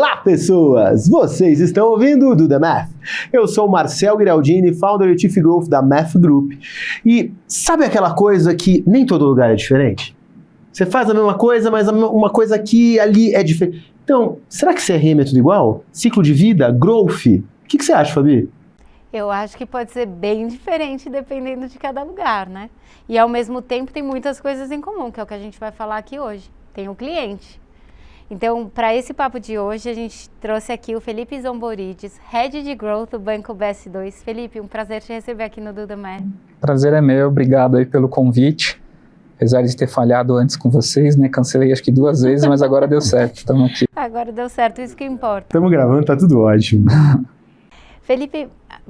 Olá, pessoas! Vocês estão ouvindo o Do The Math. Eu sou o Marcel Giraldini, founder e Chief Growth da Math Group. E sabe aquela coisa que nem todo lugar é diferente? Você faz a mesma coisa, mas uma coisa aqui ali é diferente. Então, será que CRM é tudo igual? Ciclo de vida? Growth? O que você acha, Fabi? Eu acho que pode ser bem diferente dependendo de cada lugar, né? E ao mesmo tempo tem muitas coisas em comum, que é o que a gente vai falar aqui hoje. Tem o cliente. Então, para esse papo de hoje, a gente trouxe aqui o Felipe Zomborides, Head de Growth do Banco BS2. Felipe, um prazer te receber aqui no Do The Math. Prazer é meu, obrigado aí pelo convite. Apesar de ter falhado antes com vocês, né? Cancelei acho que 2 vezes, mas agora deu certo, estamos aqui. Agora deu certo, isso que importa. Estamos gravando, tá tudo ótimo. Felipe,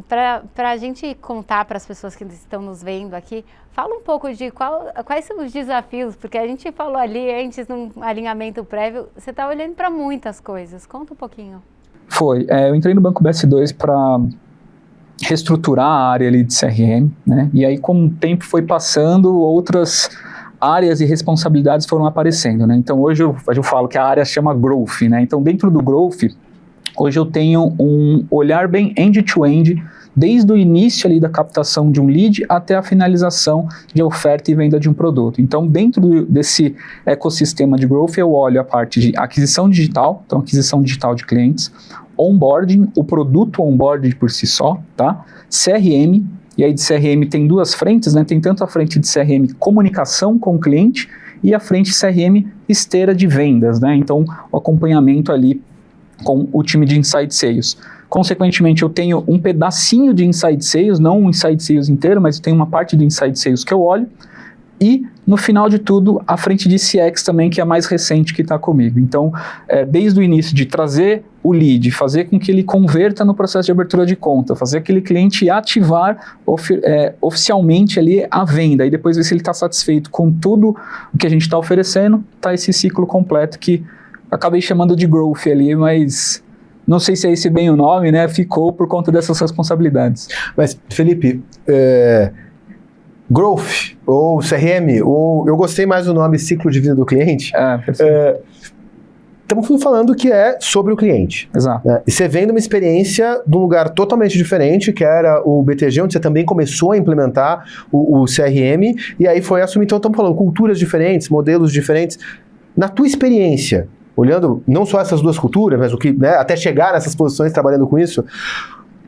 para a gente contar para as pessoas que estão nos vendo aqui, fala um pouco de quais são os desafios, porque a gente falou ali antes, num alinhamento prévio, você está olhando para muitas coisas. Conta um pouquinho. Eu entrei no Banco BS2 para reestruturar a área ali de CRM, né? E aí, com o tempo foi passando, outras áreas e responsabilidades foram aparecendo, né? Então, hoje eu falo que a área chama Growth, né? Então, dentro do Growth, hoje eu tenho um olhar bem end-to-end, desde o início ali da captação de um lead até a finalização de oferta e venda de um produto. Então, dentro desse ecossistema de Growth, eu olho a parte de aquisição digital, então aquisição digital de clientes, onboarding, o produto onboarding por si só, tá? CRM, e aí de CRM tem 2 frentes, né? Tem tanto a frente de CRM comunicação com o cliente e a frente CRM esteira de vendas, né? Então, o acompanhamento ali com o time de Inside Sales. Consequentemente, eu tenho um pedacinho de Inside Sales, não um Inside Sales inteiro, mas eu tenho uma parte do Inside Sales que eu olho. E, no final de tudo, a frente de CX também, que é a mais recente que está comigo. Então, desde o início de trazer o lead, fazer com que ele converta no processo de abertura de conta, fazer aquele cliente ativar oficialmente ali a venda, e depois ver se ele está satisfeito com tudo o que a gente está oferecendo, está esse ciclo completo que acabei chamando de Growth ali, mas não sei se é esse bem o nome, né? Ficou por conta dessas responsabilidades. Mas, Felipe, Growth ou CRM, ou eu gostei mais do nome ciclo de vida do cliente. Perfeito. Estamos falando que é sobre o cliente. Exato. Né? E você vem de uma experiência de um lugar totalmente diferente, que era o BTG, onde você também começou a implementar o CRM, e aí foi assumir. Então, estamos falando culturas diferentes, modelos diferentes. Na tua experiência, olhando não só essas 2 culturas, mas o que, né, até chegar nessas posições trabalhando com isso,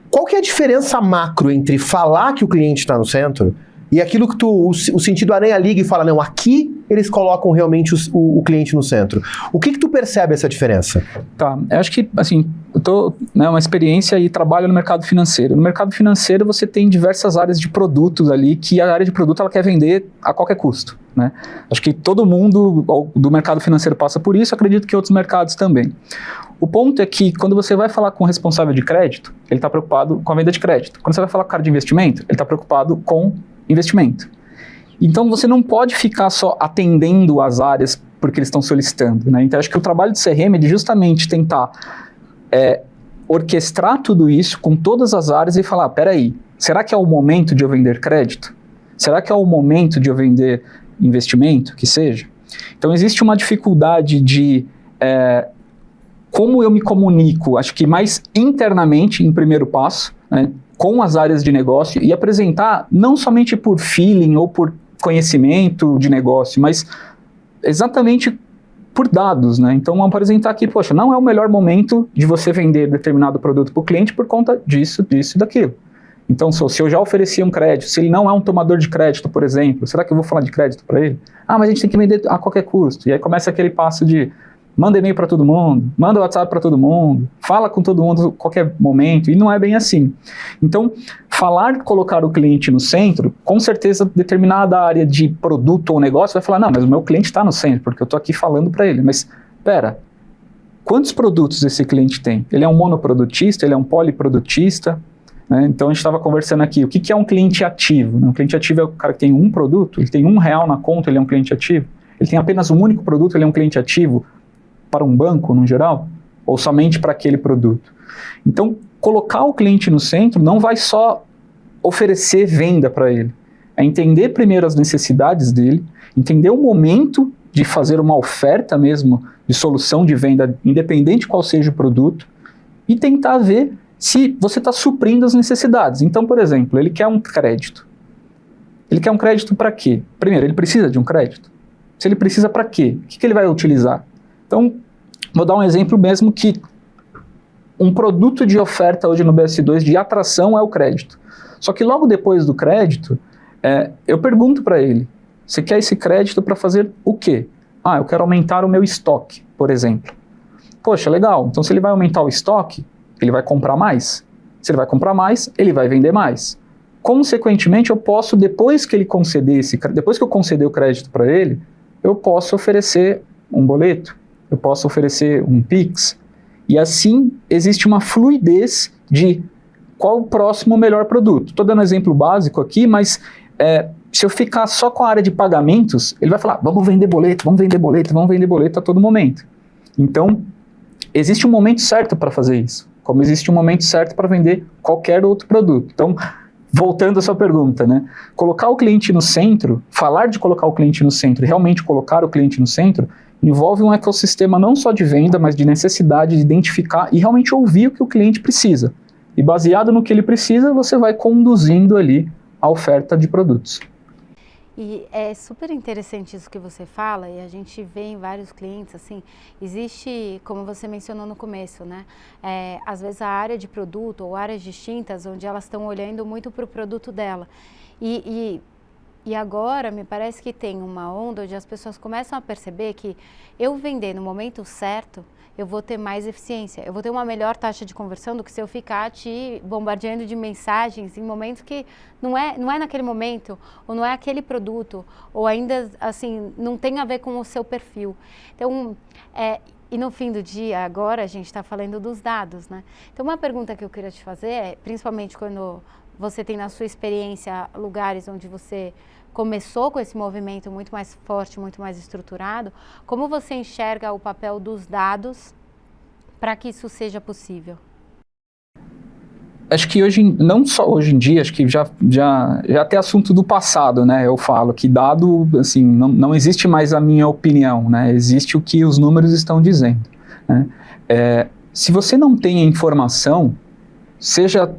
qual que é a diferença macro entre falar que o cliente está no centro e aquilo que o sentido aranha liga e fala, não, aqui eles colocam realmente o cliente no centro. O que tu percebe essa diferença? Tá, eu acho que, assim, eu tô, né, uma experiência e trabalho no mercado financeiro. No mercado financeiro você tem diversas áreas de produtos ali, que a área de produto ela quer vender a qualquer custo, né? Acho que todo mundo do mercado financeiro passa por isso, acredito que outros mercados também. O ponto é que quando você vai falar com o responsável de crédito, ele está preocupado com a venda de crédito. Quando você vai falar com o cara de investimento, ele está preocupado com investimento. Então você não pode ficar só atendendo as áreas porque eles estão solicitando, né? Então acho que o trabalho de CRM é de justamente tentar orquestrar tudo isso com todas as áreas e falar, peraí, será que é o momento de eu vender crédito? Será que é o momento de eu vender investimento, que seja? Então existe uma dificuldade de como eu me comunico, acho que mais internamente, em primeiro passo, né, com as áreas de negócio e apresentar não somente por feeling ou por conhecimento de negócio, mas exatamente por dados, né? Então, apresentar aqui, poxa, não é o melhor momento de você vender determinado produto para o cliente por conta disso, disso e daquilo. Então, se eu já ofereci um crédito, se ele não é um tomador de crédito, por exemplo, será que eu vou falar de crédito para ele? Ah, mas a gente tem que vender a qualquer custo. E aí começa aquele passo de manda e-mail para todo mundo, manda WhatsApp para todo mundo, fala com todo mundo a qualquer momento, e não é bem assim. Então, colocar o cliente no centro, com certeza determinada área de produto ou negócio vai falar, não, mas o meu cliente está no centro, porque eu estou aqui falando para ele. Mas, quantos produtos esse cliente tem? Ele é um monoprodutista, ele é um poliprodutista? Né? Então, a gente estava conversando aqui, o que é um cliente ativo? Um cliente ativo é o cara que tem um produto, ele tem R$1 na conta, ele é um cliente ativo. Ele tem apenas um único produto, ele é um cliente ativo para um banco, no geral, ou somente para aquele produto. Então, colocar o cliente no centro não vai só oferecer venda para ele, é entender primeiro as necessidades dele, entender o momento de fazer uma oferta mesmo de solução de venda, independente qual seja o produto, e tentar ver se você está suprindo as necessidades. Então, por exemplo, ele quer um crédito. Ele quer um crédito para quê? Primeiro, ele precisa de um crédito? Se ele precisa, para quê? O que ele vai utilizar? Então, vou dar um exemplo mesmo que um produto de oferta hoje no BS2 de atração é o crédito. Só que logo depois do crédito, eu pergunto para ele, você quer esse crédito para fazer o quê? Eu quero aumentar o meu estoque, por exemplo. Poxa, legal. Então, se ele vai aumentar o estoque, ele vai comprar mais. Se ele vai comprar mais, ele vai vender mais. Consequentemente, eu posso, depois que eu conceder o crédito para ele, eu posso oferecer um boleto, eu posso oferecer um Pix, e assim existe uma fluidez de qual o próximo melhor produto. Estou dando um exemplo básico aqui, mas se eu ficar só com a área de pagamentos, ele vai falar, vamos vender boleto a todo momento. Então, existe um momento certo para fazer isso, como existe um momento certo para vender qualquer outro produto. Então, voltando à sua pergunta, né? Colocar o cliente no centro, falar de colocar o cliente no centro e realmente colocar o cliente no centro, envolve um ecossistema não só de venda, mas de necessidade de identificar e realmente ouvir o que o cliente precisa. E baseado no que ele precisa, você vai conduzindo ali a oferta de produtos. E é super interessante isso que você fala, e a gente vê em vários clientes, assim, existe, como você mencionou no começo, né, às vezes a área de produto ou áreas distintas, onde elas estão olhando muito para o produto dela. E agora, me parece que tem uma onda onde as pessoas começam a perceber que eu vender no momento certo, eu vou ter mais eficiência, eu vou ter uma melhor taxa de conversão do que se eu ficar te bombardeando de mensagens em momentos que não é naquele momento, ou não é aquele produto, ou ainda, assim, não tem a ver com o seu perfil. Então, e no fim do dia, agora a gente está falando dos dados, né? Então, uma pergunta que eu queria te fazer é, principalmente quando você tem na sua experiência lugares onde você começou com esse movimento muito mais forte, muito mais estruturado, como você enxerga o papel dos dados para que isso seja possível? Acho que não só hoje em dia, acho que já tem assunto do passado, né? Eu falo que dado, assim, não existe mais a minha opinião, né? Existe o que os números estão dizendo, né? Se você não tem a informação, seja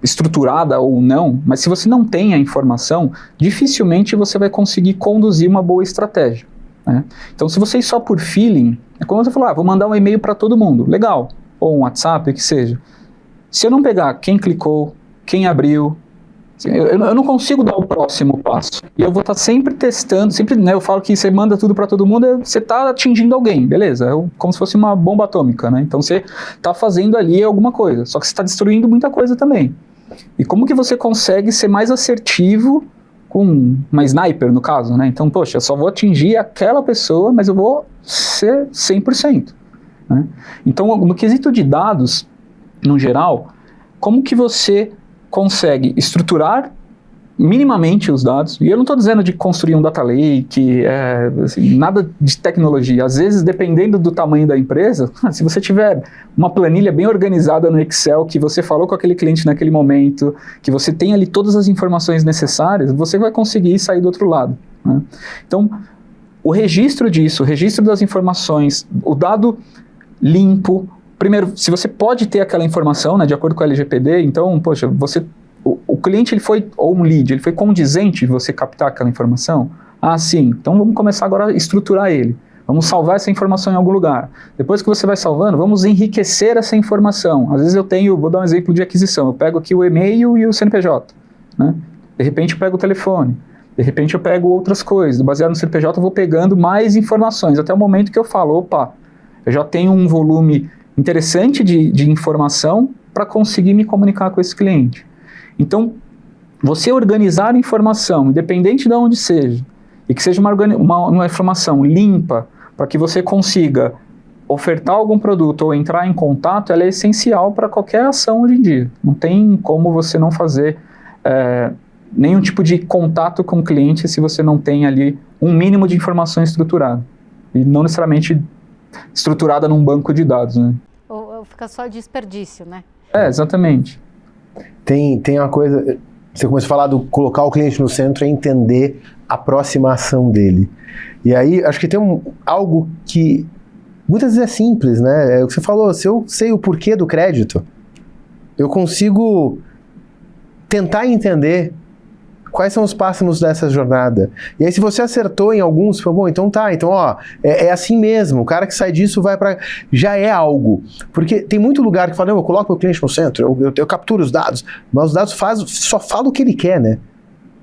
estruturada ou não, mas se você não tem a informação, dificilmente você vai conseguir conduzir uma boa estratégia, né? Então, se você ir só por feeling, é como você falou, vou mandar um e-mail para todo mundo, legal, ou um WhatsApp, o que seja. Se eu não pegar quem clicou, quem abriu, eu não consigo dar o próximo passo. E eu vou estar sempre testando, sempre, né, eu falo que você manda tudo para todo mundo, você está atingindo alguém, beleza? Como se fosse uma bomba atômica, né? Então você está fazendo ali alguma coisa, só que você está destruindo muita coisa também. E como que você consegue ser mais assertivo com uma sniper, no caso, né? Então, poxa, eu só vou atingir aquela pessoa, mas eu vou ser 100%. Né? Então, no quesito de dados, no geral, como que você consegue estruturar minimamente os dados? E eu não estou dizendo de construir um data lake, assim, nada de tecnologia. Às vezes, dependendo do tamanho da empresa, se você tiver uma planilha bem organizada no Excel, que você falou com aquele cliente naquele momento, que você tem ali todas as informações necessárias, você vai conseguir sair do outro lado, né? Então, o registro disso, o registro das informações, o dado limpo. Primeiro, se você pode ter aquela informação, né, de acordo com a LGPD, então, poxa, o cliente, ou um lead, ele foi condizente de você captar aquela informação? Sim, então vamos começar agora a estruturar ele. Vamos salvar essa informação em algum lugar. Depois que você vai salvando, vamos enriquecer essa informação. Às vezes vou dar um exemplo de aquisição, eu pego aqui o e-mail e o CNPJ, né? De repente eu pego o telefone, de repente eu pego outras coisas, baseado no CNPJ eu vou pegando mais informações, até o momento que eu falo, opa, eu já tenho um volume interessante de informação para conseguir me comunicar com esse cliente. Então, você organizar a informação, independente de onde seja, e que seja uma informação limpa, para que você consiga ofertar algum produto ou entrar em contato, ela é essencial para qualquer ação hoje em dia. Não tem como você não fazer nenhum tipo de contato com o cliente se você não tem ali um mínimo de informação estruturada. E não necessariamente estruturada num banco de dados, né? Ou fica só desperdício, né? Exatamente. Tem uma coisa, Você começou a falar do colocar o cliente no centro e entender a próxima ação dele. E aí, acho que tem algo que muitas vezes é simples, né? É o que você falou, se eu sei o porquê do crédito, eu consigo tentar entender quais são os passos dessa jornada. E aí, se você acertou em alguns, foi bom, então tá. Então, ó, é assim mesmo. O cara que sai disso vai para... Já é algo. Porque tem muito lugar que fala, não, eu coloco o cliente no centro, eu capturo os dados, mas os dados só fala o que ele quer, né?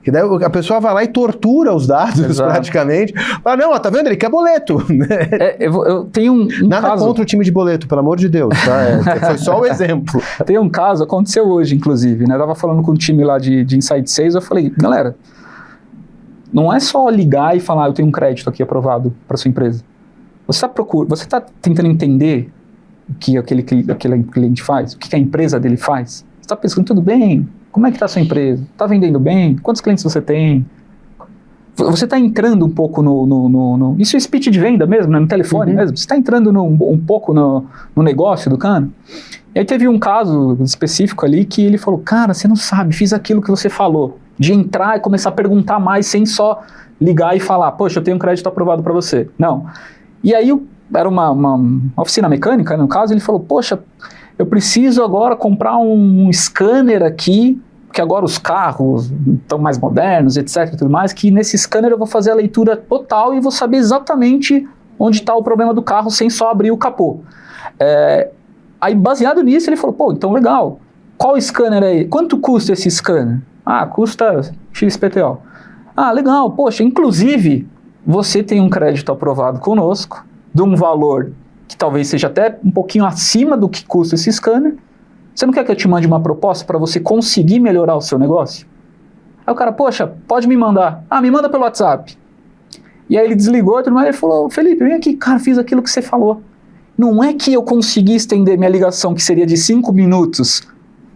Que daí a pessoa vai lá e tortura os dados, exato, praticamente. Fala, não, ó, tá vendo? Ele quer boleto. Eu tenho um Nada caso... contra o time de boleto, pelo amor de Deus, tá? Foi só o exemplo. Tem um caso, aconteceu hoje, inclusive, né? Eu tava falando com um time lá de Inside Sales, eu falei, galera, não é só ligar e falar, eu tenho um crédito aqui aprovado para sua empresa. Você tá tentando entender o que aquele cliente faz, o que a empresa dele faz? Você tá pensando, tudo bem? Como é que está a sua empresa? Está vendendo bem? Quantos clientes você tem? Você está entrando um pouco no... Isso é speech de venda mesmo, né? No telefone mesmo. Você está entrando um pouco no negócio do cara? E aí teve um caso específico ali que ele falou, cara, você não sabe, fiz aquilo que você falou. De entrar e começar a perguntar mais sem só ligar e falar, poxa, eu tenho um crédito aprovado para você. Não. E aí era uma oficina mecânica, no caso, ele falou, poxa... Eu preciso agora comprar um scanner aqui, porque agora os carros estão mais modernos, etc. E tudo mais, que nesse scanner eu vou fazer a leitura total e vou saber exatamente onde está o problema do carro sem só abrir o capô. Aí, baseado nisso, ele falou, pô, então legal. Qual scanner é? Quanto custa esse scanner? Ah, custa XPTO. Ah, legal. Poxa, inclusive, você tem um crédito aprovado conosco, de um valor que talvez seja até um pouquinho acima do que custa esse scanner. Você não quer que eu te mande uma proposta para você conseguir melhorar o seu negócio? Aí o cara, poxa, pode me mandar. Ah, me manda pelo WhatsApp. E aí ele desligou e tudo mais, ele falou, Felipe, vem aqui, cara, fiz aquilo que você falou. Não é que eu consegui estender minha ligação, que seria de 5 minutos,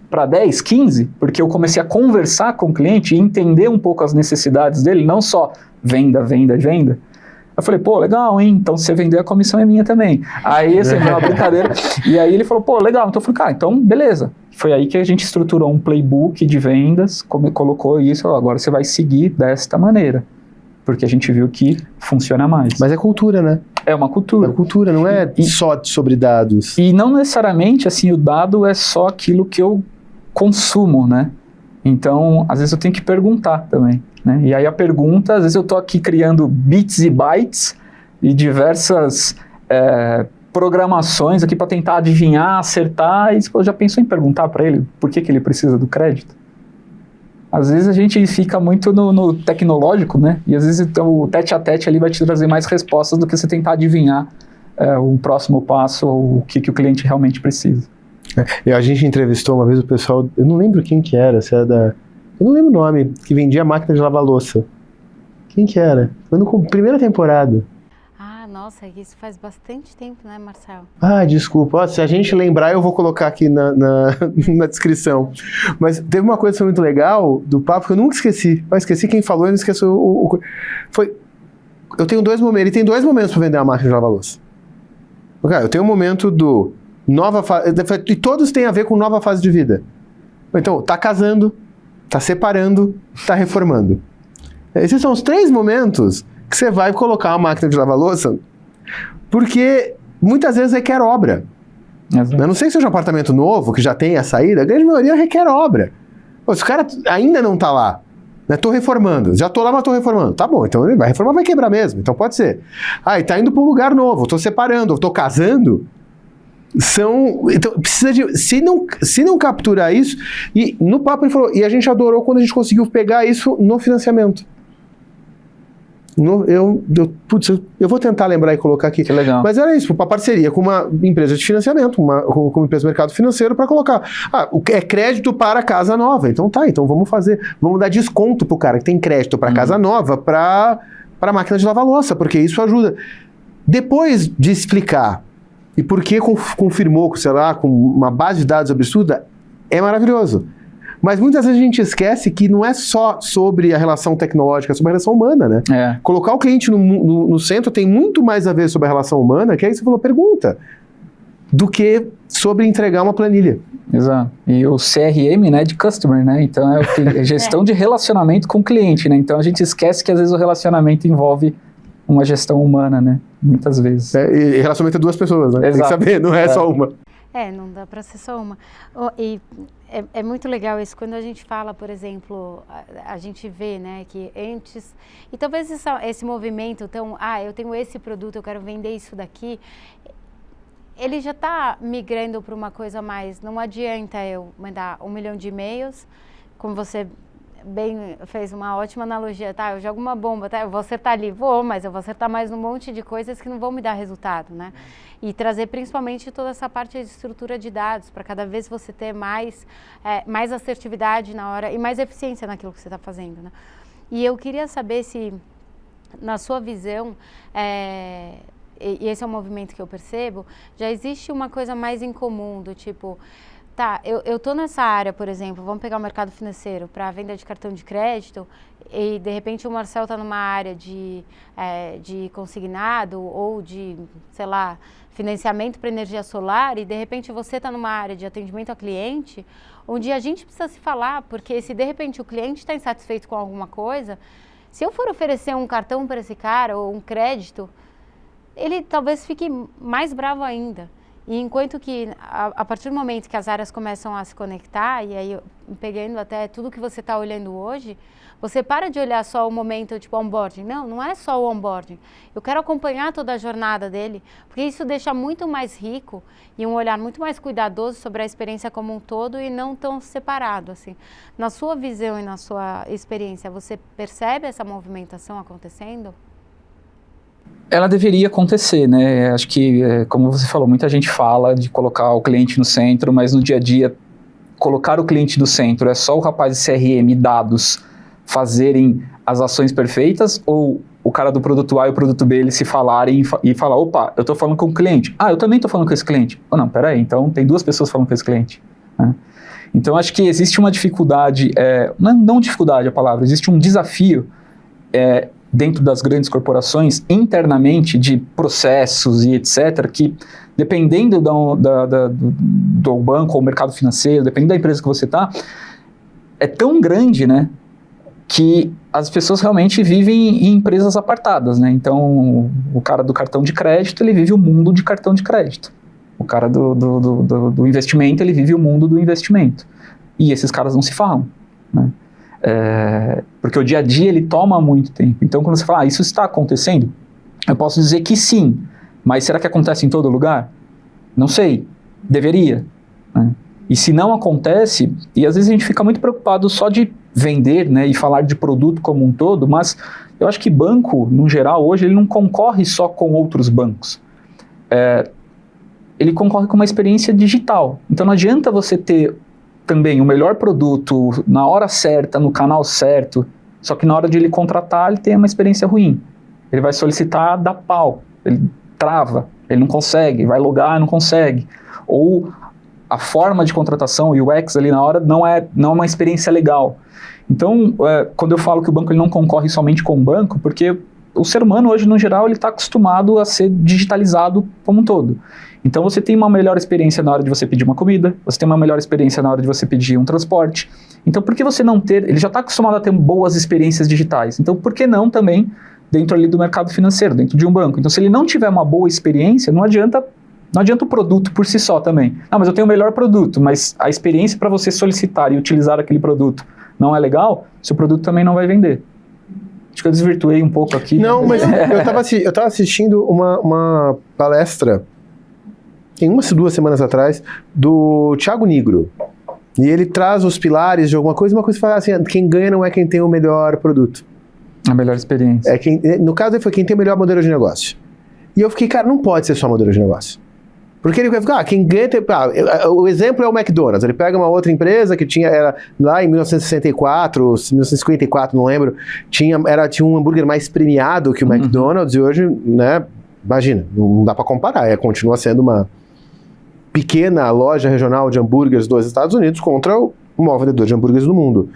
para 10, 15, porque eu comecei a conversar com o cliente e entender um pouco as necessidades dele, não só venda, venda, venda. Eu falei, pô, legal, hein? Então, se você vender, a comissão é minha também. Aí, assim, foi uma brincadeira. E aí ele falou, pô, legal. Então, eu falei, cara, então, beleza. Foi aí que a gente estruturou um playbook de vendas, colocou isso, agora você vai seguir desta maneira. Porque a gente viu que funciona mais. Mas é cultura, né? É uma cultura. É cultura, não é só sobre dados. E não necessariamente, assim, o dado é só aquilo que eu consumo, né? Então, às vezes eu tenho que perguntar também. Né? E aí a pergunta, às vezes eu estou aqui criando bits e bytes e diversas programações aqui para tentar adivinhar, acertar, e você já pensou em perguntar para ele por que ele precisa do crédito? Às vezes a gente fica muito no tecnológico, né? E às vezes então, o tete a tete ali vai te trazer mais respostas do que você tentar adivinhar o próximo passo ou o que o cliente realmente precisa. A gente entrevistou uma vez o pessoal, eu não lembro quem que era, se era da... Eu não lembro o nome, que vendia máquina de lavar louça. Quem que era? Foi na primeira temporada. Ah, nossa, isso faz bastante tempo, né, Marcelo? Ah, desculpa. Ó, se a gente lembrar, eu vou colocar aqui na descrição. Mas teve uma coisa que foi muito legal do papo que eu nunca esqueci. Eu esqueci quem falou e não esqueci Foi... Eu tenho 2 momentos. Ele tem 2 momentos para vender uma máquina de lavar louça. Okay, eu tenho um momento do... Nova fase... E todos têm a ver com nova fase de vida. Então, tá casando... Tá separando, tá reformando. Esses são os 3 momentos que você vai colocar uma máquina de lavar louça, porque muitas vezes requer obra. Exato. Eu não sei se seja um apartamento novo, que já tem a saída, a grande maioria requer obra. Pô, se o cara ainda não tá lá, né, tô reformando, já tô lá, mas tô reformando. Tá bom, então ele vai reformar, vai quebrar mesmo, então pode ser. Ah, e tá indo pra um lugar novo, tô separando, tô casando... Então, precisa de... Se não capturar isso... E no papo ele falou... E a gente adorou quando a gente conseguiu pegar isso no financiamento. Eu vou tentar lembrar e colocar aqui. Que legal. Mas era isso, uma parceria com uma empresa de financiamento, com uma empresa do mercado financeiro para colocar. Ah, é crédito para casa nova. Então tá, então vamos dar desconto pro cara que tem crédito para casa nova para máquina de lavar louça, porque isso ajuda. Depois de explicar e porque confirmou, sei lá, com uma base de dados absurda, é maravilhoso. Mas muitas vezes a gente esquece que não é só sobre a relação tecnológica, é sobre a relação humana, né? É. Colocar o cliente no centro tem muito mais a ver sobre a relação humana, que aí você falou, pergunta. do que sobre entregar uma planilha. Exato. E o CRM, né, de customer, né? Então é gestão de relacionamento com o cliente, né? Então a gente esquece que às vezes o relacionamento envolve uma gestão humana, né? Muitas vezes. E relacionamento é duas pessoas, né? Exato. Tem que saber, não é só uma. Não dá para ser só uma. E é muito legal isso, quando a gente fala, por exemplo, a gente vê, né, que antes, e talvez esse movimento, então, eu tenho esse produto, eu quero vender isso daqui, ele já está migrando para uma coisa mais, não adianta eu mandar 1 milhão de e-mails, como você bem fez uma ótima analogia, tá? Eu jogo uma bomba, tá? Eu vou acertar ali, mas eu vou acertar mais um monte de coisas que não vão me dar resultado, né? E trazer principalmente toda essa parte de estrutura de dados, para cada vez você ter mais assertividade na hora e mais eficiência naquilo que você está fazendo, né? E eu queria saber se, na sua visão, e esse é um movimento que eu percebo, já existe uma coisa mais em comum, do tipo, tá, eu tô nessa área, por exemplo, vamos pegar o mercado financeiro para venda de cartão de crédito e de repente o Marcel tá numa área de consignado ou de, sei lá, financiamento para energia solar e de repente você tá numa área de atendimento ao cliente, onde a gente precisa se falar, porque se de repente o cliente está insatisfeito com alguma coisa, se eu for oferecer um cartão para esse cara ou um crédito, ele talvez fique mais bravo ainda. E enquanto que, a partir do momento que as áreas começam a se conectar, e aí pegando até tudo que você está olhando hoje, você para de olhar só o momento, tipo, onboarding. Não é só o onboarding. Eu quero acompanhar toda a jornada dele, porque isso deixa muito mais rico e um olhar muito mais cuidadoso sobre a experiência como um todo e não tão separado, assim. Na sua visão e na sua experiência, você percebe essa movimentação acontecendo? Ela deveria acontecer, né? Acho que, como você falou, muita gente fala de colocar o cliente no centro, mas no dia a dia, colocar o cliente no centro é só o rapaz de CRM e dados fazerem as ações perfeitas, ou o cara do produto A e o produto B eles se falarem e falar, opa, eu estou falando com o cliente. Eu também estou falando com esse cliente. Não, peraí, então tem duas pessoas falando com esse cliente, né? Então acho que existe uma dificuldade, não dificuldade a palavra, existe um desafio dentro das grandes corporações, internamente, de processos e etc., que dependendo do banco ou mercado financeiro, dependendo da empresa que você está, é tão grande, né, que as pessoas realmente vivem em empresas apartadas, né? Então, o cara do cartão de crédito, ele vive o mundo de cartão de crédito. O cara do investimento, ele vive o mundo do investimento. E esses caras não se falam, né? Porque o dia a dia ele toma muito tempo. Então quando você fala, isso está acontecendo, eu posso dizer que sim, mas será que acontece em todo lugar? Não sei, deveria, né? E se não acontece, e às vezes a gente fica muito preocupado só de vender, né, e falar de produto como um todo, mas eu acho que banco, no geral, hoje, ele não concorre só com outros bancos. Ele concorre com uma experiência digital. Então não adianta você ter também o melhor produto, na hora certa, no canal certo, só que na hora de ele contratar, ele tem uma experiência ruim. Ele vai solicitar, dá pau, ele trava, ele não consegue, vai logar, não consegue. Ou a forma de contratação, o UX ali na hora, não é uma experiência legal. Então, quando eu falo que o banco ele não concorre somente com o banco, porque o ser humano hoje, no geral, ele está acostumado a ser digitalizado como um todo. Então você tem uma melhor experiência na hora de você pedir uma comida, você tem uma melhor experiência na hora de você pedir um transporte. Então por que você não ter, ele já está acostumado a ter boas experiências digitais, então por que não também dentro ali do mercado financeiro, dentro de um banco? Então se ele não tiver uma boa experiência, não adianta o produto por si só também. Mas eu tenho o melhor produto, mas a experiência para você solicitar e utilizar aquele produto não é legal, seu produto também não vai vender. Acho que eu desvirtuei um pouco aqui. Não, mas eu estava assistindo uma palestra tem 2 semanas atrás, do Thiago Nigro. E ele traz os pilares de alguma coisa, uma coisa que fala assim, quem ganha não é quem tem o melhor produto. A melhor experiência. No caso, ele foi quem tem o melhor modelo de negócio. E eu fiquei, cara, não pode ser só modelo de negócio. Porque ele vai ficar, quem ganha... o exemplo é o McDonald's. Ele pega uma outra empresa que era lá em 1964, 1954, não lembro, tinha um hambúrguer mais premiado que o McDonald's, e hoje, né, imagina, não dá para comparar, continua sendo uma pequena loja regional de hambúrgueres dos Estados Unidos contra o maior vendedor de hambúrgueres do mundo.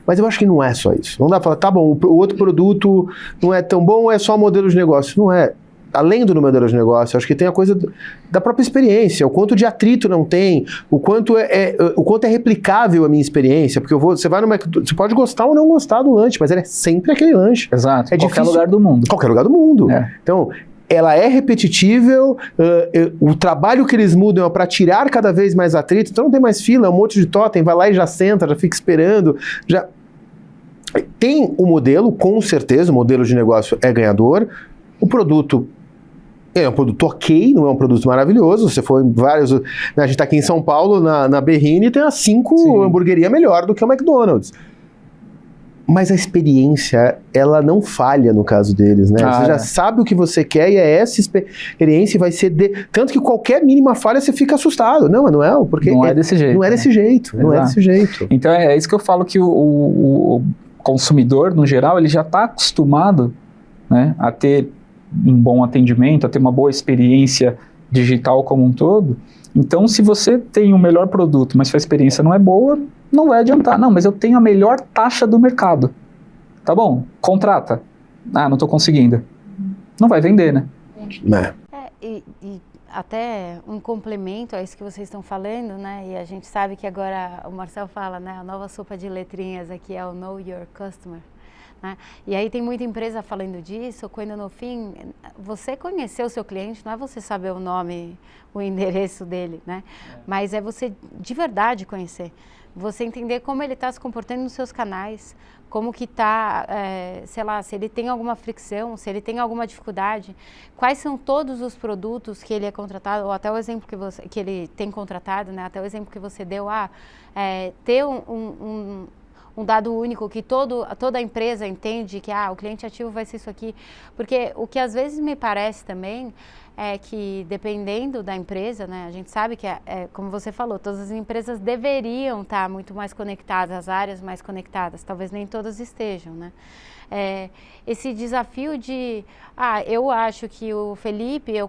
Mas eu acho que não é só isso. Não dá pra falar, tá bom, o outro produto não é tão bom, é só modelo de negócio. Não é. além do modelo de negócio, acho que tem a coisa da própria experiência, o quanto de atrito não tem, o quanto é replicável a minha experiência, porque você vai no McDonald's, você pode gostar ou não gostar do lanche, mas ele é sempre aquele lanche. Exato, É qualquer difícil- lugar do mundo. Qualquer lugar do mundo. É. Então, ela é repetitível, o trabalho que eles mudam é para tirar cada vez mais atrito, então não tem mais fila, é um monte de totem, vai lá e já senta, já fica esperando, já... Tem o modelo, com certeza, o modelo de negócio é ganhador, o produto é um produto ok, não é um produto maravilhoso. Você for em vários... A gente está aqui em São Paulo, na Berrini, tem as 5 Sim. hamburguerias melhor do que o McDonald's. Mas a experiência, ela não falha no caso deles, né? Ah, Você já é. sabe o que você quer e é essa experiência e vai ser... Tanto que qualquer mínima falha você fica assustado. Não, mas não é, porque... Não é desse jeito. Não é né? desse jeito, não é Exato. desse jeito. Então é isso que eu falo, que o consumidor, no geral, ele já está acostumado, né, a ter um bom atendimento, a ter uma boa experiência digital como um todo. Então, se você tem o melhor produto, mas sua experiência não é boa, não vai adiantar. Não, mas eu tenho a melhor taxa do mercado. Tá bom, contrata. Ah, não estou conseguindo. Não vai vender, né? E até um complemento a isso que vocês estão falando, né? E a gente sabe que agora o Marcel fala, né? A nova sopa de letrinhas aqui é o Know Your Customer. Né? E aí tem muita empresa falando disso, quando no fim, você conhecer o seu cliente, não é você saber o nome, o endereço dele, né? Mas é você de verdade conhecer. Você entender como ele está se comportando nos seus canais, como que está, sei lá, se ele tem alguma fricção, se ele tem alguma dificuldade, quais são todos os produtos que ele é contratado, ou até o exemplo que ele tem contratado, né? Até o exemplo que você deu, ter um dado único que toda a empresa entende que o cliente ativo vai ser isso aqui. Porque o que às vezes me parece também é que, dependendo da empresa, né, a gente sabe que, como você falou, todas as empresas deveriam estar muito mais conectadas, as áreas mais conectadas, talvez nem todas estejam, né? Esse desafio de, eu acho que eu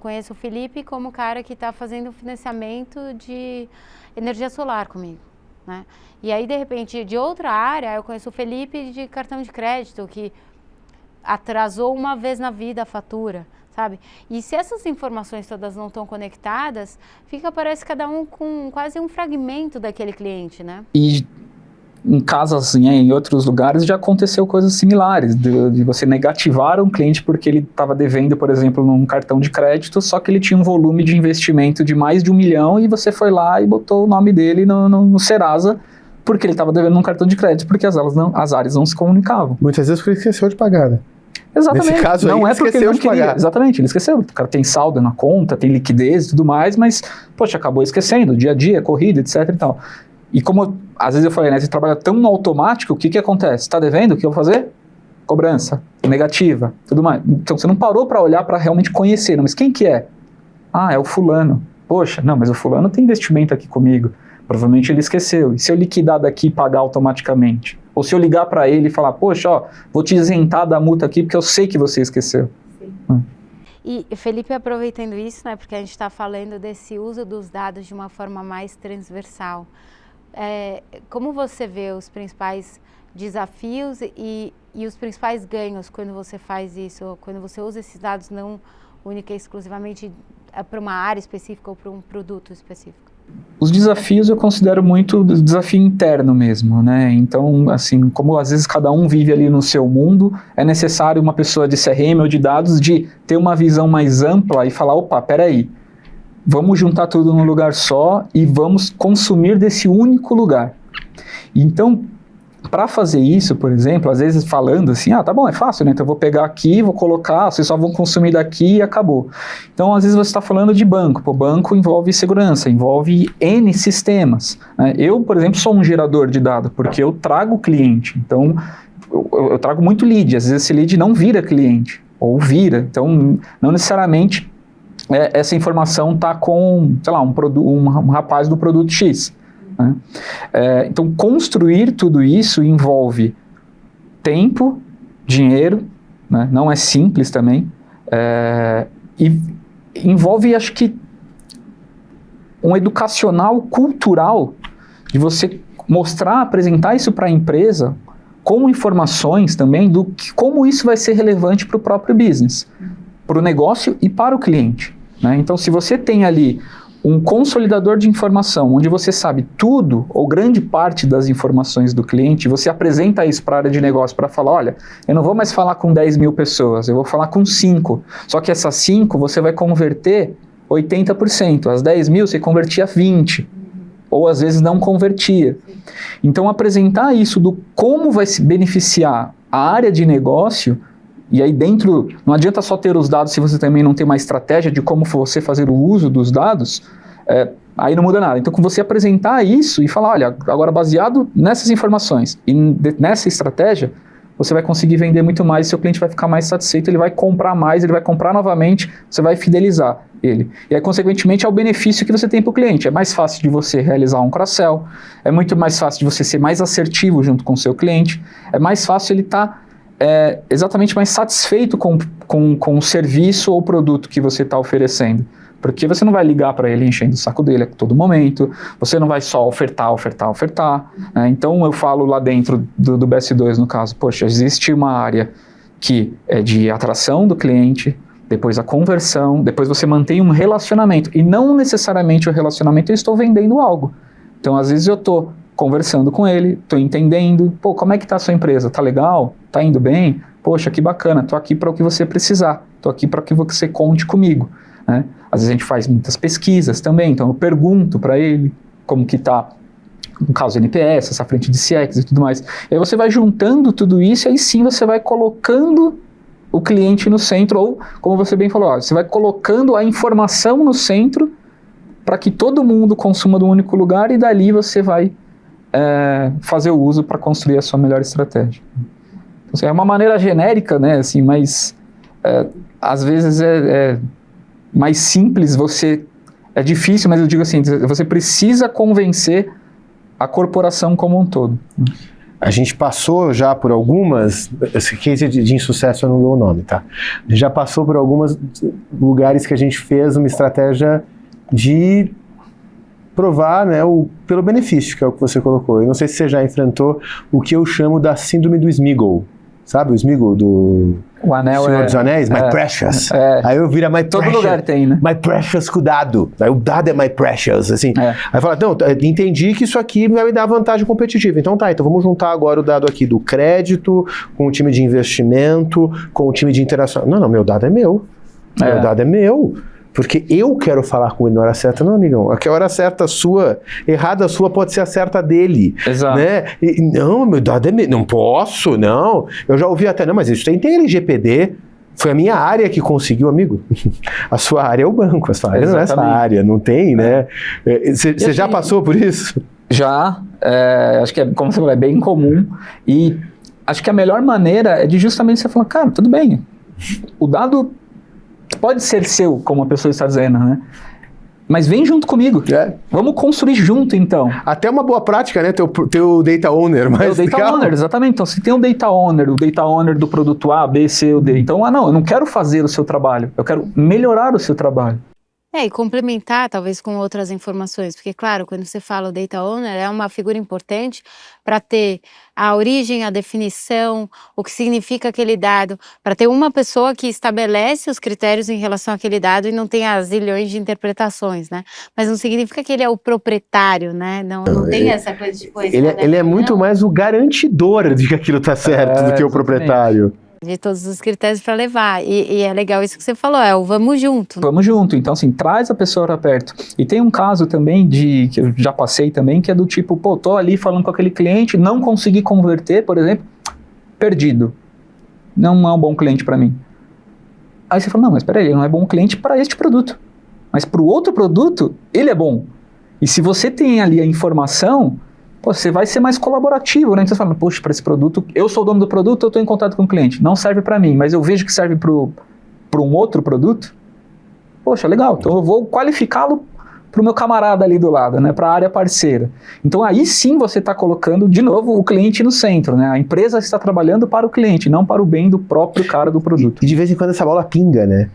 conheço o Felipe como o cara que está fazendo financiamento de energia solar comigo. Né? E aí, de repente, de outra área, eu conheço o Felipe de cartão de crédito, que atrasou uma vez na vida a fatura, sabe? E se essas informações todas não estão conectadas, parece cada um com quase um fragmento daquele cliente, né? E em casas, em outros lugares, já aconteceu coisas similares, de você negativar um cliente porque ele estava devendo, por exemplo, num cartão de crédito, só que ele tinha um volume de investimento de mais de 1 milhão e você foi lá e botou o nome dele no Serasa porque ele estava devendo num cartão de crédito, porque as áreas não se comunicavam. Muitas vezes porque ele esqueceu de pagar, né? Exatamente. Nesse caso aí, não ele é porque ele esqueceu não de queria. pagar. Exatamente, ele esqueceu. O cara tem saldo na conta, tem liquidez e tudo mais, mas, poxa, acabou esquecendo, dia a dia, corrida, etc e tal. E como, às vezes eu falei, né, você trabalha tão no automático, o que acontece? Está devendo, o que eu vou fazer? Cobrança, negativa, tudo mais. Então você não parou para olhar para realmente conhecer, não, mas quem que é? É o fulano. Poxa, não, mas o fulano tem investimento aqui comigo. Provavelmente ele esqueceu. E se eu liquidar daqui e pagar automaticamente? Ou se eu ligar para ele e falar, poxa, vou te isentar da multa aqui porque eu sei que você esqueceu. E, Felipe, aproveitando isso, né, porque a gente está falando desse uso dos dados de uma forma mais transversal, como você vê os principais desafios e os principais ganhos quando você faz isso, quando você usa esses dados não única e exclusivamente para uma área específica ou para um produto específico? Os desafios eu considero muito desafio interno mesmo, né? Então, assim, como às vezes cada um vive ali no seu mundo, é necessário uma pessoa de CRM ou de dados de ter uma visão mais ampla e falar, opa, peraí, vamos juntar tudo num lugar só e vamos consumir desse único lugar. Então, para fazer isso, por exemplo, às vezes falando assim, tá bom, é fácil, né? Então eu vou pegar aqui, vou colocar, vocês só vão consumir daqui e acabou. Então, às vezes você está falando de banco. Pô, banco envolve segurança, envolve N sistemas. Né? Eu, por exemplo, sou um gerador de dados, porque eu trago cliente. Então, eu trago muito lead. Às vezes esse lead não vira cliente, ou vira. Então, não necessariamente essa informação está com, sei lá, um rapaz do produto X. Né? Então, construir tudo isso envolve tempo, dinheiro, né? Não é simples também, e envolve, acho que, um educacional cultural de você mostrar, apresentar isso para a empresa com informações também como isso vai ser relevante para o próprio business. para o negócio e para o cliente, né? Então, se você tem ali um consolidador de informação, onde você sabe tudo ou grande parte das informações do cliente, você apresenta isso para a área de negócio para falar, olha, eu não vou mais falar com 10 mil pessoas, eu vou falar com 5, só que essas 5 você vai converter 80%, as 10 mil você convertia 20%, ou às vezes não convertia. Então, apresentar isso do como vai se beneficiar a área de negócio, e aí dentro, não adianta só ter os dados se você também não tem uma estratégia de como você fazer o uso dos dados, aí não muda nada. Então, com você apresentar isso e falar, olha, agora baseado nessas informações e nessa estratégia, você vai conseguir vender muito mais, seu cliente vai ficar mais satisfeito, ele vai comprar mais, ele vai comprar novamente, você vai fidelizar ele. E aí, consequentemente, é o benefício que você tem para o cliente. É mais fácil de você realizar um cross-sell, é muito mais fácil de você ser mais assertivo junto com o seu cliente, é mais fácil ele estar exatamente mais satisfeito com o serviço ou produto que você está oferecendo. Porque você não vai ligar para ele enchendo o saco dele a todo momento, você não vai só ofertar. Né? Então eu falo lá dentro do BS2, no caso, poxa, existe uma área que é de atração do cliente, depois a conversão, depois você mantém um relacionamento. E não necessariamente o relacionamento eu estou vendendo algo. Então às vezes eu estou conversando com ele, estou entendendo, pô, como é que está a sua empresa? Tá legal? Tá indo bem? Poxa, que bacana, estou aqui para o que você precisar, estou aqui para que você conte comigo. Né? Às vezes a gente faz muitas pesquisas também, então eu pergunto para ele como que está, no caso do NPS, essa frente de CX e tudo mais. E aí você vai juntando tudo isso e aí sim você vai colocando o cliente no centro, ou como você bem falou, você vai colocando a informação no centro para que todo mundo consuma de um único lugar e dali você vai fazer o uso para construir a sua melhor estratégia. Então, assim, é uma maneira genérica, né, assim, mas às vezes é mais simples, é difícil, mas eu digo assim, você precisa convencer a corporação como um todo. A gente passou já por algumas, esse case de insucesso eu não dou o nome, tá? A gente já passou por alguns lugares que a gente fez uma estratégia de provar, né, pelo benefício, que é o que você colocou. Eu não sei se você já enfrentou o que eu chamo da síndrome do Smeagol. Sabe o Smeagol do o anel Senhor dos Anéis? My Precious. Aí eu vira My todo Precious. Todo lugar tem, né? My Precious com o dado. Aí o dado é My Precious, assim. Aí fala, não, entendi que isso aqui vai me dar vantagem competitiva. Então então vamos juntar agora o dado aqui do crédito, com o time de investimento, com o time de interação. Não, meu dado é meu. Meu dado é meu. Porque eu quero falar com ele na hora certa. Não, amigão, a hora certa sua, errada sua pode ser a certa dele. Exato. Né? Não, meu dado é meu. Não posso, não. Eu já ouvi até, não, mas isso tem LGPD. Foi a minha área que conseguiu, amigo. A sua área é o banco, a sua área não é essa área, não tem, né? Você já passou por isso? Já, acho que como você falou, é bem comum. E acho que a melhor maneira é de justamente você falar, cara, tudo bem, o dado pode ser seu, como a pessoa está dizendo, né? Mas vem junto comigo. Vamos construir junto, então. Até uma boa prática, né? Teu data owner. Mas o data owner, exatamente. Então, se tem o data owner do produto A, B, C ou D. Então, não, eu não quero fazer o seu trabalho. Eu quero melhorar o seu trabalho. E complementar, talvez, com outras informações, porque, claro, quando você fala o Data Owner, é uma figura importante para ter a origem, a definição, o que significa aquele dado, para ter uma pessoa que estabelece os critérios em relação àquele dado e não tem as zilhões de interpretações, né? Mas não significa que ele é o proprietário, né? Não tem essa coisa de... Ele é muito mais o garantidor de que aquilo está certo do que o proprietário. De todos os critérios para levar. E é legal isso que você falou, o vamos junto. Vamos junto. Então, assim, traz a pessoa para perto. E tem um caso também que eu já passei também, que é do tipo, tô ali falando com aquele cliente, não consegui converter, por exemplo, perdido. Não é um bom cliente para mim. Aí você fala, não, mas peraí, ele não é bom cliente para este produto. Mas para o outro produto, ele é bom. E se você tem ali a informação... você vai ser mais colaborativo, né? Então você fala, poxa, para esse produto, eu sou o dono do produto, eu estou em contato com o cliente. Não serve para mim, mas eu vejo que serve para um outro produto. Poxa, legal. Então eu vou qualificá-lo para o meu camarada ali do lado, né? Para a área parceira. Então aí sim você está colocando, de novo, o cliente no centro, né? A empresa está trabalhando para o cliente, não para o bem do próprio cara do produto. E de vez em quando essa bola pinga, né?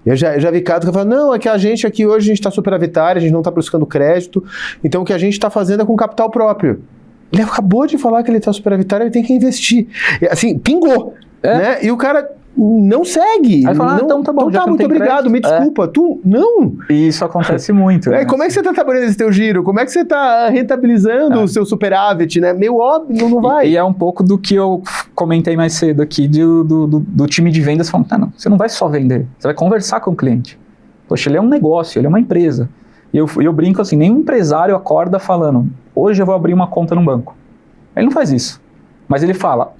Eu já vi caso que eu falo, não, é que a gente aqui hoje a gente está superavitário, a gente não está buscando crédito, então o que a gente está fazendo é com capital próprio. Ele acabou de falar que ele está superavitário, ele tem que investir. Assim, pingou, né? E o cara não segue. Aí fala, não, então tá bom, já que não muito tem obrigado, me crédito. desculpa. Tu, não. E isso acontece muito. né? Como é que você tá trabalhando esse teu giro? Como é que você tá rentabilizando o seu superávit, né? Meio óbvio, não vai. E é um pouco do que eu comentei mais cedo aqui do time de vendas falando, não, você não vai só vender, você vai conversar com o cliente. Poxa, ele é um negócio, ele é uma empresa. E eu brinco assim, nenhum empresário acorda falando, hoje eu vou abrir uma conta no banco. Ele não faz isso. Mas ele fala,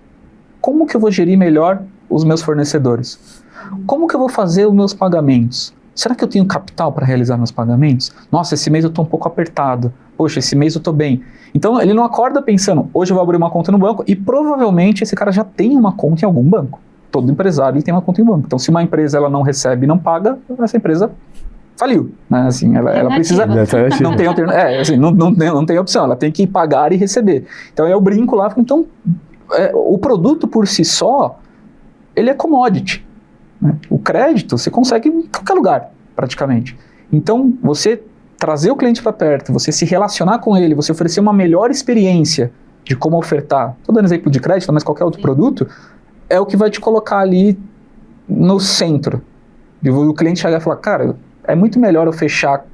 como que eu vou gerir melhor os meus fornecedores? Como que eu vou fazer os meus pagamentos? Será que eu tenho capital para realizar meus pagamentos? Nossa, esse mês eu estou um pouco apertado. Poxa, esse mês eu estou bem. Então, ele não acorda pensando, hoje eu vou abrir uma conta no banco, e provavelmente esse cara já tem uma conta em algum banco. Todo empresário tem uma conta em banco. Então, se uma empresa ela não recebe e não paga, essa empresa faliu. Né? Assim, ela precisa... Não tem, assim, não tem opção, ela tem que pagar e receber. Então, eu brinco lá, então, o produto por si só, ele é commodity. Né? O crédito você consegue em qualquer lugar, praticamente. Então, você trazer o cliente para perto, você se relacionar com ele, você oferecer uma melhor experiência de como ofertar, estou dando exemplo de crédito, mas qualquer outro produto, é o que vai te colocar ali no centro. E o cliente chegar e falar, cara, é muito melhor eu fechar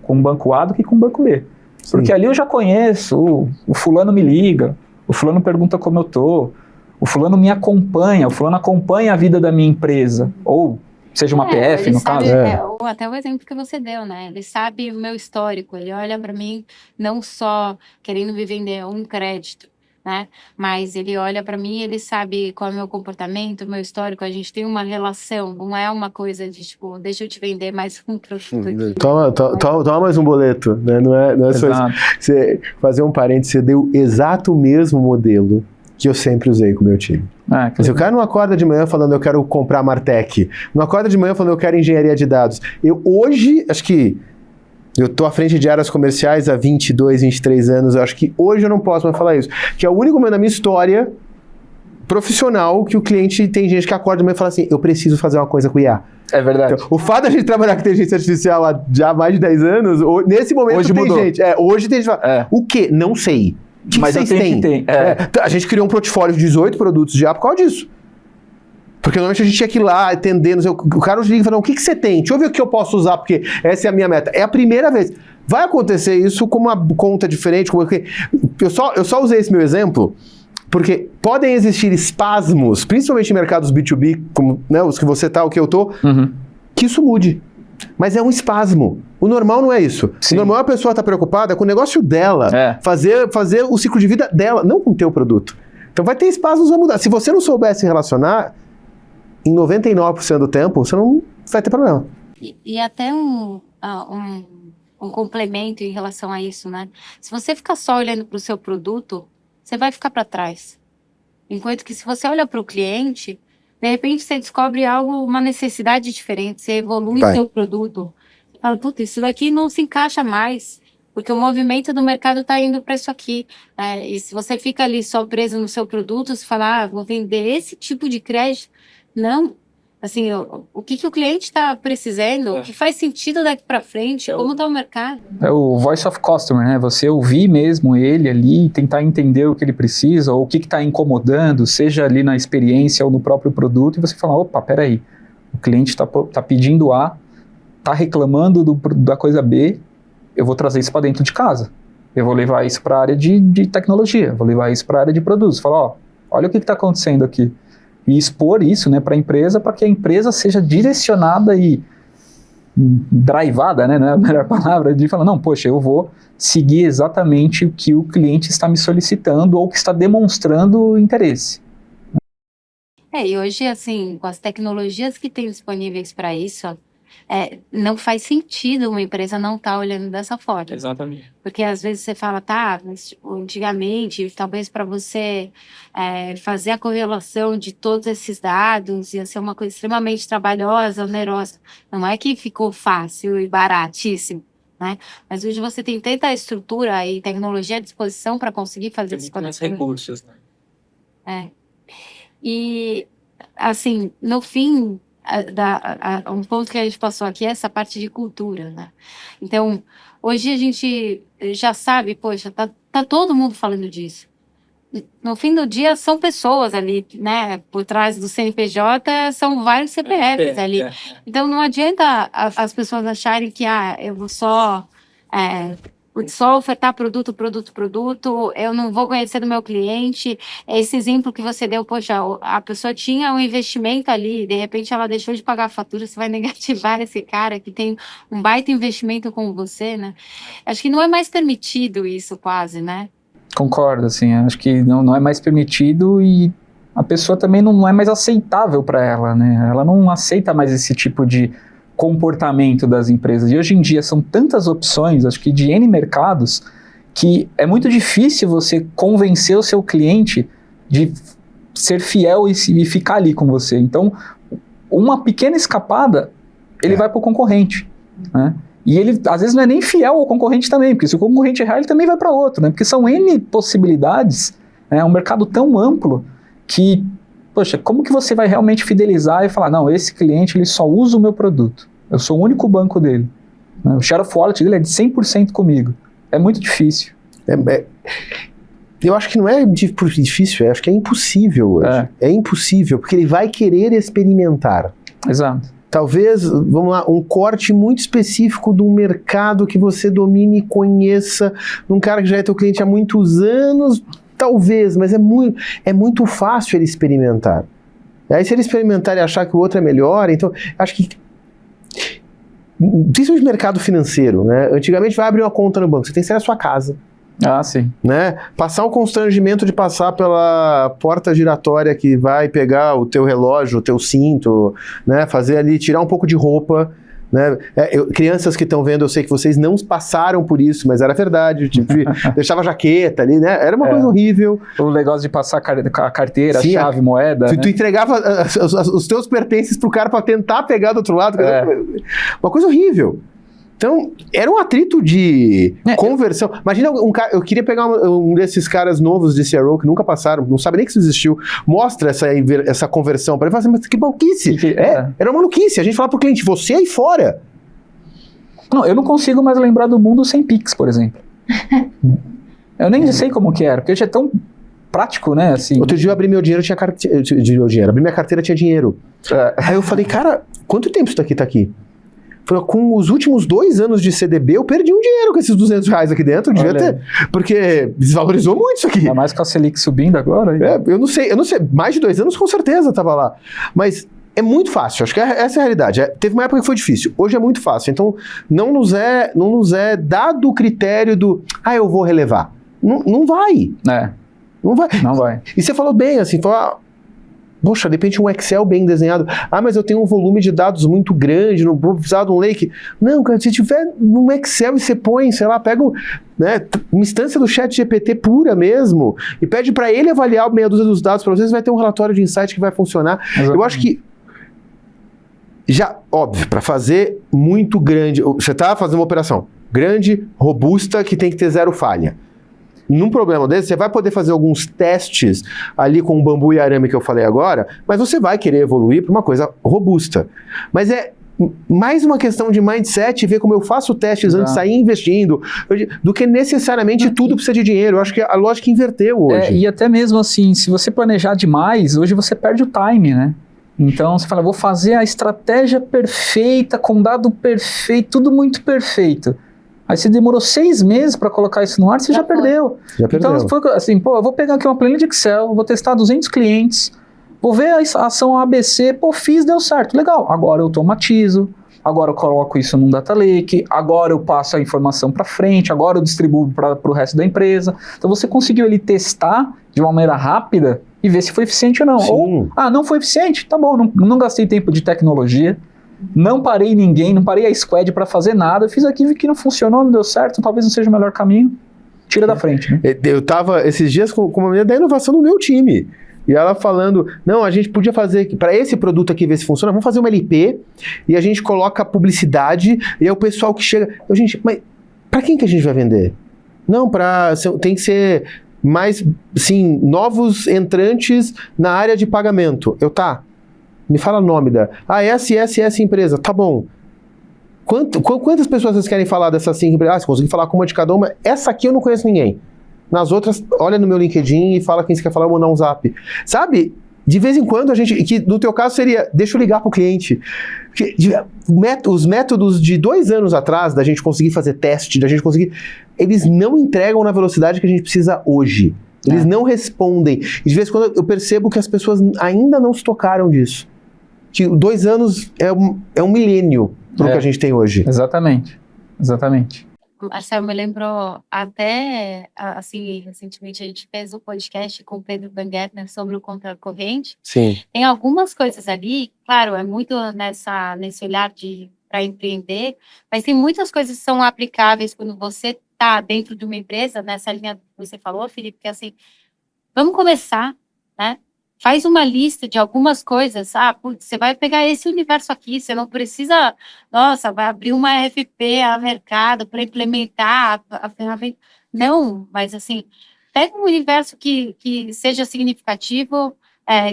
com o banco A do que com o banco B. Sim. Porque ali eu já conheço, o fulano me liga, o fulano pergunta como eu tô, o fulano me acompanha, o fulano acompanha a vida da minha empresa, ou seja uma PF, no caso. Até o exemplo que você deu, né? Ele sabe o meu histórico, ele olha para mim não só querendo me vender um crédito, né? Mas ele olha para mim, ele sabe qual é o meu comportamento, o meu histórico, a gente tem uma relação, não é uma coisa de tipo, deixa eu te vender mais um produto aqui. Toma mais um boleto, né? Não é só isso. Você, fazer um parênteses, você deu exato o mesmo modelo que eu sempre usei com o meu time. Mas o cara não acorda de manhã falando eu quero comprar Martech, não acorda de manhã falando eu quero engenharia de dados. Eu hoje, acho que eu tô à frente de áreas comerciais há 22, 23 anos, eu acho que hoje eu não posso mais falar isso, que é o único momento da minha história profissional que o cliente, tem gente que acorda de manhã e fala assim, eu preciso fazer uma coisa com IA. É verdade. Então, o fato de a gente trabalhar com inteligência artificial há já mais de 10 anos, nesse momento hoje tem mudou. gente. Hoje tem gente que fala, o quê? Não sei. Mas vocês eu tenho têm? Que ter. A gente criou um portfólio de 18 produtos já por causa disso. Porque normalmente a gente tinha que ir lá atender, o cara nos liga e fala, o que você tem? Deixa eu ver o que eu posso usar, porque essa é a minha meta. É a primeira vez. Vai acontecer isso com uma conta diferente, eu só usei esse meu exemplo, porque podem existir espasmos, principalmente em mercados B2B, como né, os que você tá, o que eu tô, que isso mude. Mas é um espasmo. O normal não é isso. Sim. O normal é a pessoa estar preocupada com o negócio dela, fazer o ciclo de vida dela, não com o teu produto. Então vai ter espasmos a mudar. Se você não souber se relacionar, em 99% do tempo, você não vai ter problema. E até um complemento em relação a isso, né? Se você ficar só olhando para o seu produto, você vai ficar para trás. Enquanto que se você olha para o cliente, de repente você descobre uma necessidade diferente, você evolui o seu produto. Você fala, puta, isso daqui não se encaixa mais, porque o movimento do mercado está indo para isso aqui. E se você fica ali só preso no seu produto, você fala, vou vender esse tipo de crédito. Não. Assim, o que o cliente está precisando, o que faz sentido daqui para frente, como está o mercado. É o voice of customer, né? Você ouvir mesmo ele ali, tentar entender o que ele precisa, ou o que está incomodando, seja ali na experiência ou no próprio produto, e você falar, opa, peraí, o cliente está pedindo A, está reclamando da coisa B, eu vou trazer isso para dentro de casa. Eu vou levar isso para a área de tecnologia, vou levar isso para a área de produtos. Falar, olha o que está acontecendo aqui. E expor isso, né, para a empresa, para que a empresa seja direcionada e drivada, né, não é a melhor palavra, de falar, não, poxa, eu vou seguir exatamente o que o cliente está me solicitando ou que está demonstrando interesse. E hoje, assim, com as tecnologias que tem disponíveis para isso, não faz sentido uma empresa não estar olhando dessa forma. Exatamente. Porque às vezes você fala, mas tipo, antigamente, talvez para você fazer a correlação de todos esses dados ia ser uma coisa extremamente trabalhosa, onerosa. Não é que ficou fácil e baratíssimo, né? Mas hoje você tem tanta estrutura e tecnologia à disposição para conseguir fazer isso. Tem mais recursos, né? E, assim, no fim... um ponto que a gente passou aqui é essa parte de cultura, né? Então, hoje a gente já sabe, poxa, tá todo mundo falando disso. no fim do dia são pessoas ali, né? Por trás do CNPJ são vários CPFs ali. Então não adianta as pessoas acharem que eu vou só ofertar produto, eu não vou conhecer do meu cliente. Esse exemplo que você deu, poxa, a pessoa tinha um investimento ali, de repente ela deixou de pagar a fatura, você vai negativar esse cara que tem um baita investimento com você, né? Acho que não é mais permitido isso quase, né? Concordo, assim, acho que não é mais permitido e a pessoa também não é mais aceitável para ela, né? Ela não aceita mais esse tipo de comportamento das empresas. E hoje em dia são tantas opções, acho que de N mercados, que é muito difícil você convencer o seu cliente de ser fiel e ficar ali com você. Então, uma pequena escapada, ele vai para o concorrente, né? E ele, às vezes, não é nem fiel ao concorrente também, porque se o concorrente errar, ele também vai para outro, né? Porque são N possibilidades, né? É um mercado tão amplo que, poxa, como que você vai realmente fidelizar e falar, não, esse cliente, ele só usa o meu produto, eu sou o único banco dele, né? O share of wallet dele é de 100% comigo. É muito difícil. Eu acho que não é difícil, acho que é impossível hoje. É impossível, porque ele vai querer experimentar. Exato. Talvez, vamos lá, um corte muito específico do mercado que você domine e conheça, de um cara que já é teu cliente há muitos anos, talvez, mas é muito fácil ele experimentar. E aí se ele experimentar e achar que o outro é melhor, então, acho que principalmente mercado financeiro, né? Antigamente vai abrir uma conta no banco, você tem que sair da sua casa. Sim. Né? Passar o constrangimento de passar pela porta giratória que vai pegar o teu relógio, o teu cinto, né? Fazer ali, tirar um pouco de roupa, né? Crianças que estão vendo, eu sei que vocês não passaram por isso, mas era verdade, tipo, deixava a jaqueta ali, né? Era uma coisa horrível. O negócio de passar a carteira, sim, a chave, moeda. Tu entregava os teus pertences pro cara para tentar pegar do outro lado. Uma coisa horrível. Então, era um atrito de conversão. Imagina um cara, eu queria pegar um desses caras novos de CRO que nunca passaram, não sabe nem que isso existiu, mostra essa conversão para ele e fala assim, mas que maluquice. Era uma maluquice. A gente fala pro cliente, você aí fora. Não, eu não consigo mais lembrar do mundo sem Pix, por exemplo. Eu nem sei como que era, porque já é tão prático, né? Assim. Outro dia eu abri meu dinheiro, abri minha carteira, tinha dinheiro. Aí eu falei, cara, quanto tempo isso daqui tá aqui? Com os últimos 2 anos de CDB, eu perdi um dinheiro com esses R$200 aqui dentro, devia ter, porque desvalorizou muito isso aqui. Ainda mais com a Selic subindo agora. Eu não sei, mais de 2 anos com certeza estava lá, mas é muito fácil, acho que essa é a realidade. Teve uma época que foi difícil, hoje é muito fácil, então não nos é dado o critério do, eu vou relevar. Não vai. Não vai. E você falou bem, assim, poxa, de repente um Excel bem desenhado. Mas eu tenho um volume de dados muito grande, não vou precisar de um lake. Não, cara, se tiver um Excel e você põe, sei lá, pega uma instância do ChatGPT pura mesmo e pede para ele avaliar meia dúzia dos dados para vocês, vai ter um relatório de insight que vai funcionar. Exatamente. Eu acho que já, óbvio, para fazer muito grande, você está fazendo uma operação grande, robusta, que tem que ter 0 falha. Num problema desse, você vai poder fazer alguns testes ali com o bambu e arame que eu falei agora, mas você vai querer evoluir para uma coisa robusta. Mas é mais uma questão de mindset, ver como eu faço testes antes de sair investindo, do que necessariamente tudo precisa de dinheiro. Eu acho que a lógica inverteu hoje. E até mesmo assim, se você planejar demais, hoje você perde o time, né? Então você fala, vou fazer a estratégia perfeita, com dado perfeito, tudo muito perfeito. Aí você demorou 6 meses para colocar isso no ar, você já perdeu. Então, foi assim, eu vou pegar aqui uma planilha de Excel, vou testar 200 clientes, vou ver a ação ABC, fiz, deu certo, legal. Agora eu automatizo, agora eu coloco isso num data lake, agora eu passo a informação para frente, agora eu distribuo para o resto da empresa. Então você conseguiu ali testar de uma maneira rápida e ver se foi eficiente ou não. Sim. Ou, não foi eficiente, tá bom, não gastei tempo de tecnologia, não parei ninguém, não parei a squad para fazer nada, eu fiz aqui, vi que não funcionou, não deu certo, talvez não seja o melhor caminho, tira da frente, né? Eu tava esses dias com uma menina da inovação do meu time, e ela falando, não, a gente podia fazer, para esse produto aqui ver se funciona, vamos fazer uma LP, e a gente coloca publicidade, e aí o pessoal que chega, gente, mas para quem que a gente vai vender? Não, tem que ser mais, assim, novos entrantes na área de pagamento. Me fala o nome essa empresa, tá bom. Quantas pessoas vocês querem falar dessa 5 empresas? Se conseguir falar com uma de cada uma, essa aqui eu não conheço ninguém. Nas outras, olha no meu LinkedIn e fala quem você quer falar, eu vou mandar um zap. Sabe? De vez em quando a gente, que no teu caso seria, deixa eu ligar pro cliente. Os métodos de 2 anos atrás, da gente conseguir fazer teste, da gente conseguir, eles não entregam na velocidade que a gente precisa hoje. Eles não respondem. E de vez em quando eu percebo que as pessoas ainda não se tocaram disso. Que 2 anos é um milênio pro que a gente tem hoje. Exatamente. Marcelo, me lembrou até, assim, recentemente a gente fez um podcast com o Pedro Bangertner sobre o conta corrente. Sim. Tem algumas coisas ali, claro, é muito nesse olhar para empreender, mas tem muitas coisas que são aplicáveis quando você está dentro de uma empresa, nessa linha que você falou, Felipe, que assim, vamos começar, né? Faz uma lista de algumas coisas. Putz, você vai pegar esse universo aqui, você não precisa, vai abrir uma RFP a mercado para implementar a ferramenta. Não, mas assim, pega um universo que seja significativo,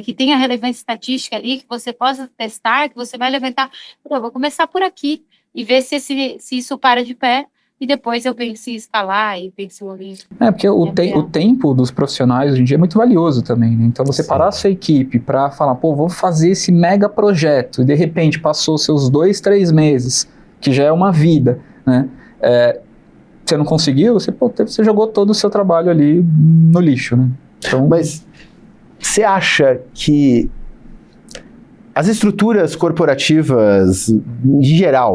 que tenha relevância estatística ali, que você possa testar, que você vai levantar. Vou começar por aqui e ver se isso para de pé. E depois eu penso em escalar e penso em... Porque o tempo dos profissionais hoje em dia é muito valioso também, né? Então você parar a sua equipe para falar, vou fazer esse mega projeto, e de repente passou seus 2, 3 meses, que já é uma vida, né? Você não conseguiu, você jogou todo o seu trabalho ali no lixo, né? Então, mas você acha que as estruturas corporativas, em geral,